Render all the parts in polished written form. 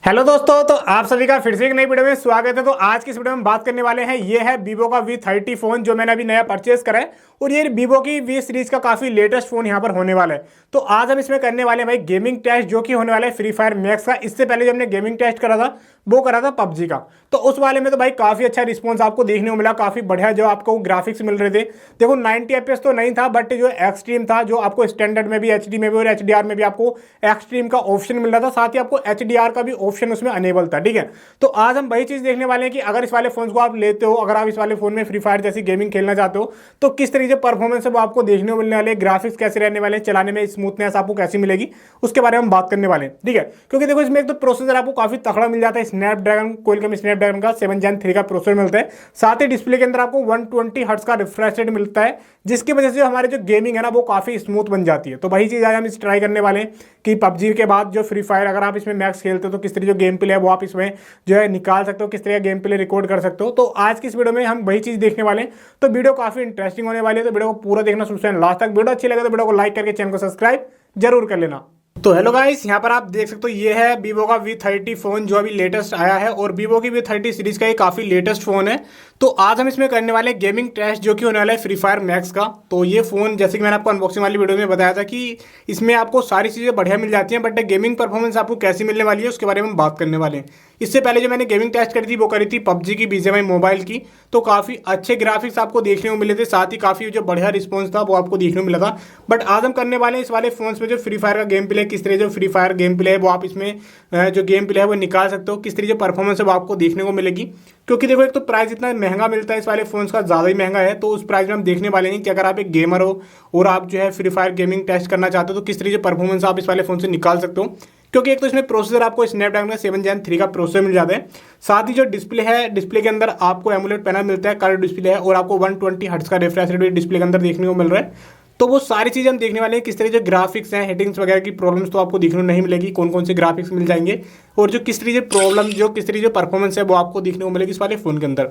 Hello दोस्तों, तो आप सभी का फिर से एक नई वीडियो में स्वागत है। तो आज की इस वीडियो में बात करने वाले हैं, ये है वीवो का V30 फोन जो मैंने अभी नया परचेस करा है। और ये वीवो की V सीरीज का काफी लेटेस्ट फोन यहाँ पर होने वाला है। तो आज हम इसमें करने वाले हैं भाई गेमिंग टेस्ट, जो कि होने वाला है फ्री फायर मैक्स का। इससे पहले जो हमने गेमिंग टेस्ट करा था वो करा था पबजी का। तो उस वाले में तो भाई काफी अच्छा रिस्पॉन्स आपको देखने को मिला, काफी बढ़िया जो आपको ग्राफिक्स मिल रहे थे। देखो 90 FPS तो नहीं था, बट जो एक्सट्रीम था, जो आपको स्टैंडर्ड में भी, HD में भी और HDR में भी आपको एक्सट्रीम का ऑप्शन मिल रहा था, साथ ही आपको HDR का भी ऑप्शन उसमें अनेबल था। ठीक है, तो आज हम वही चीज देखने वाले हैं कि अगर इस वाले फोन को आप लेते हो, अगर आप इस वाले फोन में फ्री फायर जैसी गेमिंग खेलना चाहते हो, तो किस तरीके से परफॉर्मेंस है वो आपको देखने को मिलने वाले, ग्राफिक्स कैसे रहने वाले, चलाने में स्मूथनेस आपको कैसी मिलेगी, उसके बारे में हम बात करने वाले हैं। ठीक है, क्योंकि देखो इसमें एक तो प्रोसेसर आपको काफी तगड़ा मिल जाता है, स्नैपड्रैगन क्वालकॉम स्नैपड्रैगन का 7 Gen 3 का प्रोसेसर मिलता है। साथ ही डिस्प्ले के अंदर आपको 120 हर्ट्ज का रिफ्रेश रेट मिलता है, जिसकी वजह से हमारे जो गेमिंग है ना वो काफी स्मूथ बन जाती है। तो वही चीज आज हम इस ट्राई करने वाले हैं कि पबजी के बाद जो फ्री फायर अगर आप इसमें मैक्स खेलते हो तो किस तरीके जो गेम प्ले है वो आप इसमें जो है निकाल सकते हो, किस तरह का गेम प्ले रिकॉर्ड कर सकते हो। तो आज की इस वीडियो में हम वही चीज देखने वाले हैं। तो वीडियो काफी इंटरेस्टिंग होने वाली है, तो वीडियो को पूरा देखना शुरू से लास्ट तक। वीडियो अच्छी लगे तो वीडियो को लाइक करके चैनल को सब्सक्राइब जरूर कर लेना। तो हेलो गाइस, यहाँ पर आप देख सकते हो ये है वीवो का V30 फोन जो अभी लेटेस्ट आया है, और वीवो की V30 सीरीज का ये काफी लेटेस्ट फोन है। तो आज हम इसमें करने वाले गेमिंग टेस्ट, जो कि होने वाला है फ्री फायर मैक्स का। तो ये फोन जैसे कि मैंने आपको अनबॉक्सिंग वाली वीडियो में बताया था कि इसमें आपको सारी चीजें बढ़िया मिल जाती हैं, बट गेमिंग परफॉर्मेंस आपको कैसी मिलने वाली है उसके बारे में हम बात करने वाले हैं। इससे पहले जो मैंने गेमिंग टेस्ट करी थी वो करी थी पबजी की BGMI मोबाइल की। तो काफी अच्छे ग्राफिक्स आपको देखने को मिले थे, साथ ही काफी जो बढ़िया रिस्पॉन्स था वो आपको देखने को मिला था। बट आज हम करने वाले हैं इस वाले फोन में जो फ्री फायर का गेम प्ले, किस तरह जो फ्री फायर गेम प्ले है वो आप इसमें जो गेम प्ले है वो निकाल सकते हो, किस तरह जो परफॉर्मेंस है वो आपको देखने को मिलेगी। क्योंकि देखो एक तो प्राइस इतना महंगा मिलता है इस वाले फोन का, ज़्यादा ही महंगा है। तो उस प्राइस में हम देखने वाले हैं कि अगर आप एक गेमर हो और आप जो है फ्री फायर गेमिंग टेस्ट करना चाहते हो तो किस तरीके से परफॉर्मेंस आप इस वाले फोन से निकाल सकते हो। क्योंकि एक तो इसमें प्रोसेसर आपको स्नैपड्रैगन का 7 Gen 3 का प्रोसेसर मिल जाता है। साथ ही जो डिस्प्ले है, डिस्प्ले के अंदर आपको एमुलेट पैनल मिलता है, कर्व डिस्प्ले है, और आपको 120 हर्ट्ज का रिफ्रेश रेट डिस्प्ले के अंदर देखने को मिल रहा है। तो वो सारी चीज़ें हम देखने वाले हैं, किस तरह जो ग्राफिक्स हैं, हेटिंग्स वगैरह की प्रॉब्लम्स तो आपको देखने को नहीं मिलेगी, कौन कौन से ग्राफिक्स मिल जाएंगे, और जो किस तरीके प्रॉब्लम, जो किस तरीके परफॉर्मेंस है वो आपको देखने को मिलेगी इस वाले फ़ोन के अंदर।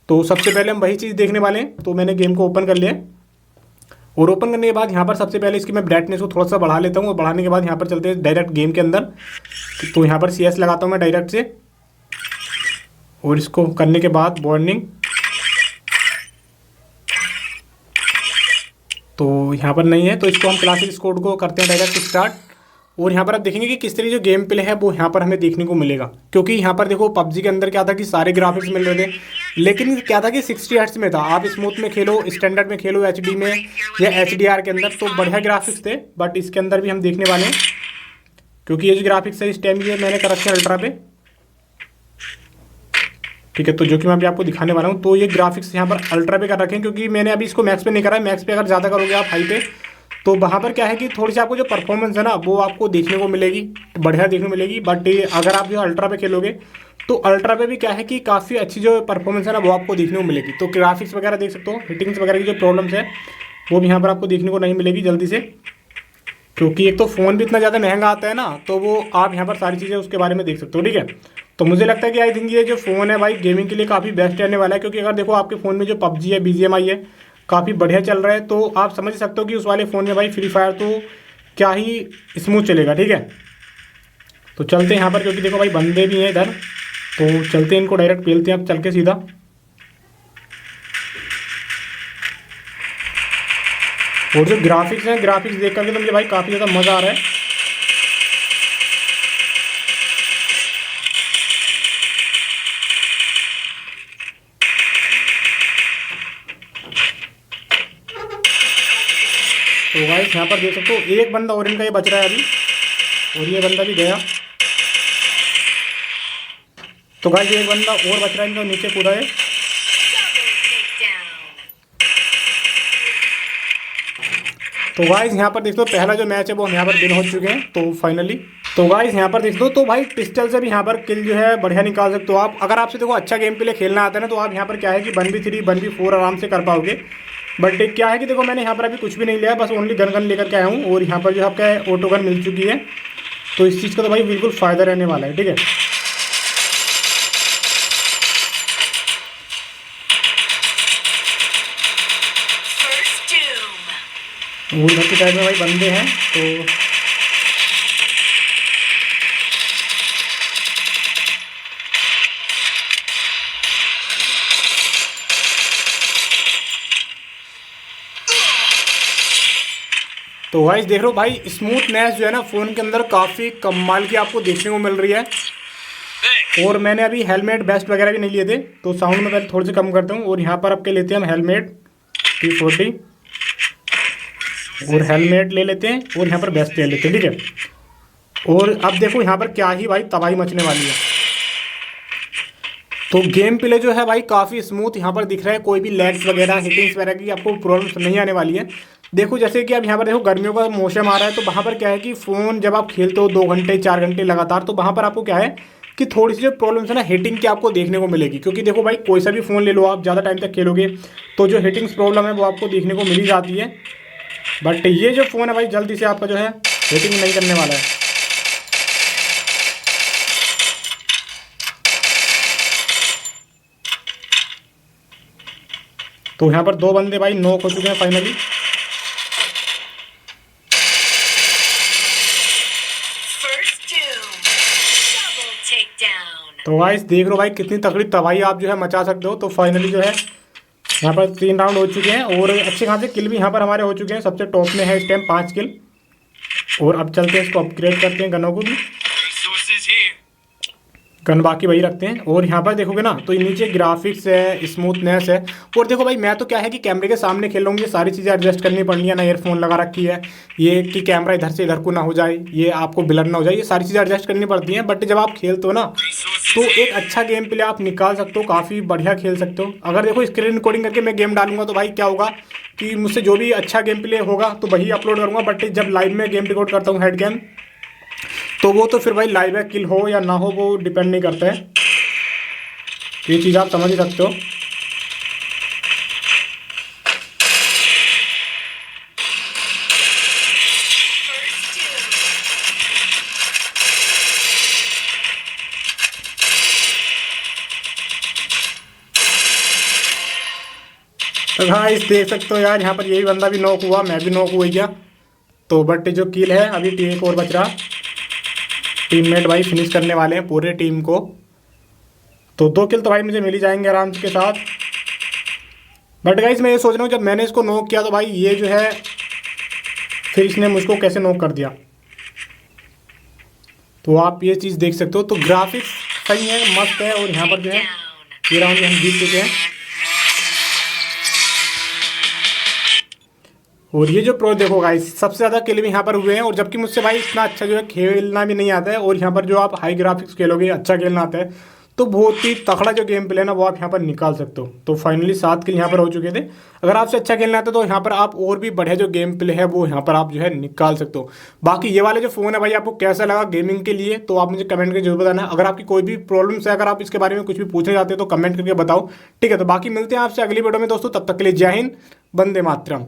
तो सबसे पहले हम वही चीज़ देखने वाले हैं। तो मैंने गेम को ओपन कर लिया, और ओपन करने के बाद यहाँ पर सबसे पहले इसकी मैं ब्राइटनेस को थोड़ा सा बढ़ा लेता हूँ, और बढ़ाने के बाद यहाँ पर चलते हैं डायरेक्ट गेम के अंदर। तो यहाँ पर CS लगाता हूँ मैं डायरेक्ट से, और इसको करने के बाद वार्निंग, तो यहाँ पर नहीं है, तो इसको हम क्लासिक कोड को करते हैं डायरेक्ट स्टार्ट। और यहाँ पर आप देखेंगे कि किस तरीके जो गेम प्ले है वो यहाँ पर हमें देखने को मिलेगा। क्योंकि यहाँ पर देखो पबजी के अंदर क्या था कि सारे ग्राफिक्स मिल रहे थे, लेकिन क्या था कि 60 हर्ट्ज में था। आप स्मूथ में खेलो, स्टैंडर्ड में खेलो, HD में या HDR के अंदर, तो बढ़िया ग्राफिक्स थे। बट इसके अंदर भी हम देखने वाले हैं, क्योंकि ये जो ग्राफिक्स है इस टाइम ये मैंने कर रखे हैं अल्ट्रा पे। ठीक है, तो जो कि मैं अभी आपको दिखाने वाला हूँ, तो ये ग्राफिक्स यहाँ पर अल्ट्रा पे कर रखे हैं, क्योंकि मैंने अभी इसको मैक्स पे नहीं करा है। मैक्स पे अगर ज़्यादा करोगे आप हाई पे, तो वहाँ पर क्या है कि थोड़ी सी आपको जो परफॉर्मेंस है ना वो आपको देखने को मिलेगी, बढ़िया देखने को मिलेगी। बट अगर आप जो अल्ट्रा पे खेलोगे तो अल्ट्रा पे भी क्या है कि काफ़ी अच्छी जो परफॉर्मेंस है ना वो आपको देखने को मिलेगी। तो ग्राफिक्स वगैरह देख सकते हो, हिटिंग्स वगैरह की जो प्रॉब्लम्स है वो भी यहाँ पर आपको देखने को नहीं मिलेगी जल्दी से, क्योंकि एक तो फ़ोन भी इतना ज़्यादा महंगा आता है ना, तो वो आप यहाँ पर सारी चीज़ें उसके बारे में देख सकते हो। ठीक है, तो मुझे लगता है कि आई थिंक ये जो फ़ोन है भाई गेमिंग के लिए काफ़ी बेस्ट रहने वाला है। क्योंकि अगर देखो आपके फ़ोन में जो पबजी है, BGMI है, काफ़ी बढ़िया चल रहा है, तो आप समझ सकते हो कि उस वाले फ़ोन में भाई फ्री फायर तो क्या ही स्मूथ चलेगा। ठीक है, तो चलते हैं यहाँ पर, क्योंकि देखो भाई बंदे भी हैं इधर, तो चलते हैं इनको डायरेक्ट पेलते हैं अब चल के सीधा। और जो ग्राफिक्स हैं, ग्राफिक्स देख करके तो मुझे भाई काफ़ी ज़्यादा मज़ा आ रहा है। तो गाइस यहाँ पर देख सकते हो एक बंदा और इनका ये बच रहा है अभी, और ये बंदा भी गया। तो गाइस एक बंदा और बच रहा है इनका, नीचे कूदा है। तो गाइस यहाँ पर देख दो पहला जो मैच है वो हम यहाँ पर विन हो चुके हैं, तो फाइनली। तो गाइस यहाँ पर देख दो, तो भाई पिस्टल से भी यहाँ पर किल जो है बढ़िया निकाल सकते हो आप। अगर आपसे देखो अच्छा गेम प्ले खेलना आता है ना, तो आप यहाँ पर क्या है कि 1v3 1v4 आराम से कर पाओगे। बट क्या है कि देखो मैंने यहाँ पर अभी कुछ भी नहीं लिया, बस ओनली गन लेकर के आया हूँ, और यहाँ पर जो आपका ऑटो गन मिल चुकी है। तो इस चीज़ का तो भाई बिल्कुल फ़ायदा रहने वाला है। ठीक है, वो इधर की साइड में भाई बंदे हैं, तो तो गाइस देख रहे हो भाई, स्मूथनेस जो है ना फ़ोन के अंदर काफ़ी कमाल की आपको देखने को मिल रही है। और मैंने अभी हेलमेट बेस्ट वगैरह भी नहीं लिए थे, तो साउंड में पहले थोड़े से कम करता हूँ। और यहाँ पर आपके लेते हैं हम हेलमेट T40 और हेलमेट ले लेते हैं और यहाँ पर बेस्ट ले लेते हैं, ठीक है। और अब देखो यहाँ पर क्या ही भाई तबाही मचने वाली है। तो गेम प्ले जो है भाई काफ़ी स्मूथ यहाँ पर दिख रहा है, कोई भी लैग्स वगैरह हिटिंग्स वगैरह की आपको प्रॉब्लम्स नहीं आने वाली है। देखो जैसे कि अब यहाँ पर देखो गर्मियों का मौसम आ रहा है, तो वहाँ पर क्या है कि फ़ोन जब आप खेलते हो 2 घंटे 4 घंटे लगातार, तो वहाँ पर आपको क्या है कि थोड़ी सी जो प्रॉब्लम्स है ना हिटिंग की आपको देखने को मिलेगी। क्योंकि देखो भाई कोई सा भी फ़ोन ले लो, आप ज़्यादा टाइम तक खेलोगे तो जो हिटिंग्स प्रॉब्लम है वो आपको देखने को मिल ही जाती है। बट ये जो फ़ोन है भाई जल्दी से आपका जो है हिटिंग नहीं करने वाला है। तो यहाँ पर 2 बंदे भाई नॉक हो चुके हैं फाइनली। तो गाइस देख लो भाई कितनी तगड़ी तबाही आप जो है मचा सकते हो। तो फाइनली जो है यहाँ पर 3 राउंड हो चुके हैं और अच्छे खासे किल भी यहाँ पर हमारे हो चुके हैं। सबसे टॉप में है इस टाइम 5 किल। और अब चलते हैं, इसको अपग्रेड करते हैं गनों को भी, गन बाकी वही रखते हैं। और यहाँ पर देखोगे ना तो नीचे ग्राफिक्स है, स्मूथनेस है। और देखो भाई मैं तो क्या है कि कैमरे के सामने खेल रहा हूँ, ये सारी चीज़ें एडजस्ट करनी पड़नी है ना। ईयरफोन लगा रखी है, ये कि कैमरा इधर से इधर को ना हो जाए, ये आपको ब्लर ना हो जाए, ये सारी चीज़ें एडजस्ट करनी पड़ती हैं। बट जब आप खेलते हो ना तो एक अच्छा गेम प्ले आप निकाल सकते हो, काफ़ी बढ़िया खेल सकते हो। अगर देखो स्क्रीन रिकॉर्डिंग करके मैं गेम डालूंगा तो भाई क्या होगा कि मुझसे जो भी अच्छा गेम प्ले होगा तो वही अपलोड करूँगा। बट जब लाइव में गेम रिकॉर्ड करता हूँ हेड गेम, तो वो तो फिर भाई लाइव है, किल हो या ना हो वो डिपेंड नहीं करता है। ये चीज़ आप समझ ही सकते हो। तो गाइस देख सकते हो यार, यहाँ पर यही बंदा भी नॉक हुआ, मैं भी नॉक हुआ गया। तो बट जो किल है अभी टीम एक और बच रहा, टीममेट भाई फिनिश करने वाले हैं पूरे टीम को। तो 2 किल तो भाई मुझे मिल ही जाएंगे आराम के साथ। बट गाइस मैं ये सोच रहा हूँ जब मैंने इसको नॉक किया तो भाई ये जो है फिर इसने मुझको कैसे नॉक कर दिया। तो आप ये चीज़ देख सकते हो। तो ग्राफिक्स सही है, मस्त है। और यहाँ पर जो है ये राउंड हम जीत चुके हैं। और ये जो प्रो देखो गाइस सबसे ज़्यादा किल भी यहाँ पर हुए हैं। और जबकि मुझसे भाई इतना अच्छा जो है खेलना भी नहीं आता है। और यहाँ पर जो आप हाई ग्राफिक्स खेलोगे, अच्छा खेलना आता है, तो बहुत ही तगड़ा जो गेम प्ले ना वो आप यहाँ पर निकाल सकते हो। तो फाइनली 7 किल यहाँ पर हो चुके थे। अगर आपसे अच्छा खेलना आता है तो यहाँ पर आप और भी बढ़िया जो गेम प्ले है वो यहाँ पर आप जो है निकाल सकते हो। बाकी ये वाले जो फ़ोन है भाई आपको कैसा लगा गेमिंग के लिए, तो आप मुझे कमेंट करके जरूर बताना। अगर आपकी कोई भी प्रॉब्लम्स है, अगर आप इसके बारे में कुछ भी पूछना चाहते हो तो कमेंट करके बताओ, ठीक है। तो बाकी मिलते हैं आपसे अगली वीडियो में दोस्तों, तब तक के लिए जय हिंद, वंदे मातरम।